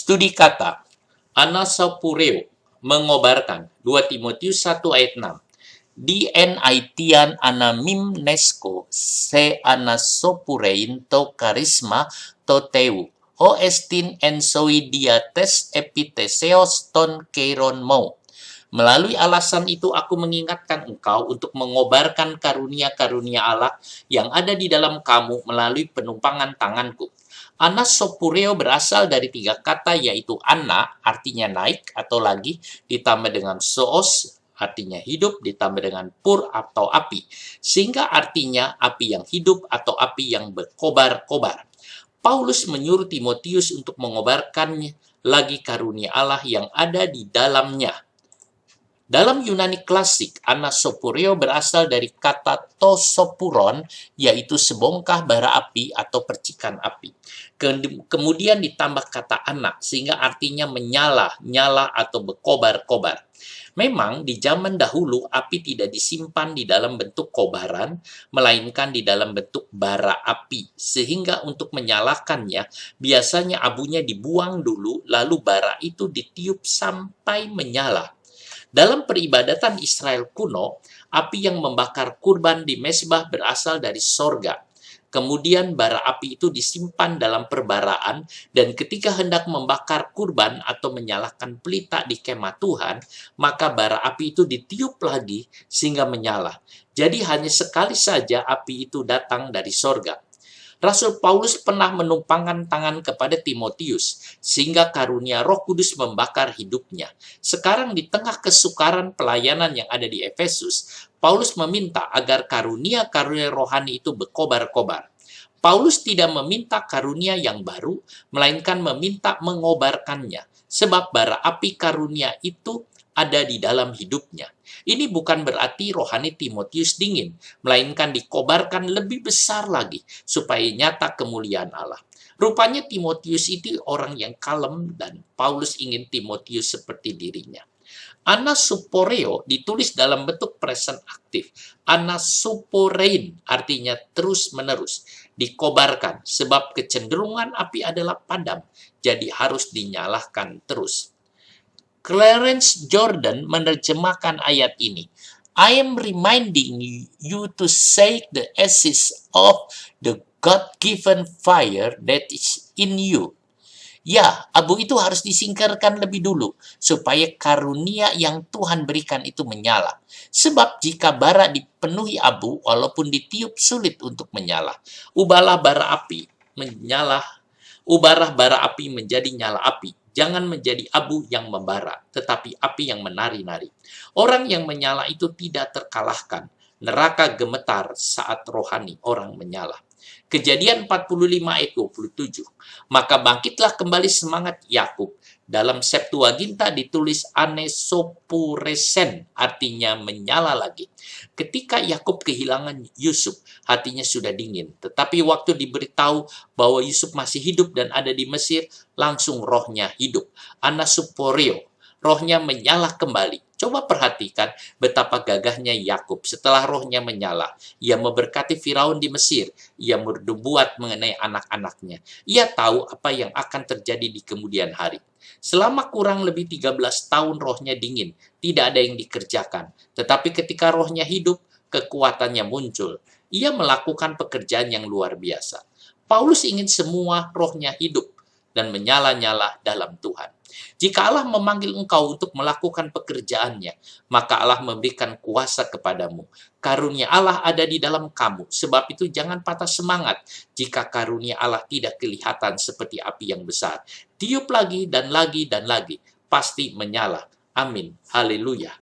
Studi kata, anasopureo, mengobarkan, 2 Timotius 1 ayat 6. Dien aitian anamimnesko se anasopurein to karisma to teu. Ho estin ensoidiates epiteseos ton keiron mo. Melalui alasan itu aku mengingatkan engkau untuk mengobarkan karunia-karunia Allah yang ada di dalam kamu melalui penumpangan tanganku. Anasopureo berasal dari 3 kata, yaitu ana artinya naik atau lagi, ditambah dengan soos artinya hidup, ditambah dengan pur atau api, sehingga artinya api yang hidup atau api yang berkobar-kobar. Paulus menyuruh Timotius untuk mengobarkannya lagi karunia Allah yang ada di dalamnya. Dalam Yunani klasik, anasopureo berasal dari kata tosopuron, yaitu sebongkah bara api atau percikan api. Kemudian ditambah kata ana, sehingga artinya menyala, nyala atau berkobar-kobar. Memang di zaman dahulu api tidak disimpan di dalam bentuk kobaran, melainkan di dalam bentuk bara api. Sehingga untuk menyalakannya, biasanya abunya dibuang dulu, lalu bara itu ditiup sampai menyala. Dalam peribadatan Israel kuno, api yang membakar kurban di mezbah berasal dari sorga. Kemudian bara api itu disimpan dalam perbaraan, dan ketika hendak membakar kurban atau menyalakan pelita di kemah Tuhan, maka bara api itu ditiup lagi sehingga menyala. Jadi hanya sekali saja api itu datang dari sorga. Rasul Paulus pernah menumpangkan tangan kepada Timotius, sehingga karunia Roh Kudus membakar hidupnya. Sekarang di tengah kesukaran pelayanan yang ada di Efesus, Paulus meminta agar karunia-karunia rohani itu berkobar-kobar. Paulus tidak meminta karunia yang baru, melainkan meminta mengobarkannya, sebab bara api karunia itu ada di dalam hidupnya. Ini bukan berarti rohani Timotius dingin, melainkan dikobarkan lebih besar lagi, supaya nyata kemuliaan Allah. Rupanya Timotius itu orang yang kalem, dan Paulus ingin Timotius seperti dirinya. Anasuporeo ditulis dalam bentuk present aktif. Anasuporein artinya terus-menerus, dikobarkan, sebab kecenderungan api adalah padam, jadi harus dinyalakan terus. Clarence Jordan menerjemahkan ayat ini. I am reminding you to shake the ashes of the God-given fire that is in you. Ya, abu itu harus disingkirkan lebih dulu, supaya karunia yang Tuhan berikan itu menyala. Sebab jika bara dipenuhi abu, walaupun ditiup sulit untuk menyala. Ubahlah bara api menjadi nyala api. Jangan menjadi abu yang membara, tetapi api yang menari-nari. Orang yang menyala itu tidak terkalahkan. Neraka gemetar saat rohani orang menyala. Kejadian 45 ayat 27. Maka bangkitlah kembali semangat Yakub. Dalam Septuaginta ditulis anesopuresen, artinya menyala lagi. Ketika Yakub kehilangan Yusuf, hatinya sudah dingin. Tetapi waktu diberitahu bahwa Yusuf masih hidup dan ada di Mesir, langsung rohnya hidup. Anasuporeo, rohnya menyala kembali. Coba perhatikan betapa gagahnya Yakub setelah rohnya menyala. Ia memberkati Firaun di Mesir. Ia bernubuat mengenai anak-anaknya. Ia tahu apa yang akan terjadi di kemudian hari. Selama kurang lebih 13 tahun rohnya dingin. Tidak ada yang dikerjakan. Tetapi ketika rohnya hidup, kekuatannya muncul. Ia melakukan pekerjaan yang luar biasa. Paulus ingin semua rohnya hidup dan menyala-nyala dalam Tuhan. Jika Allah memanggil engkau untuk melakukan pekerjaannya, maka Allah memberikan kuasa kepadamu. Karunia Allah ada di dalam kamu. Sebab itu jangan patah semangat jika karunia Allah tidak kelihatan seperti api yang besar. Tiup lagi dan lagi dan lagi. Pasti menyala. Amin. Haleluya.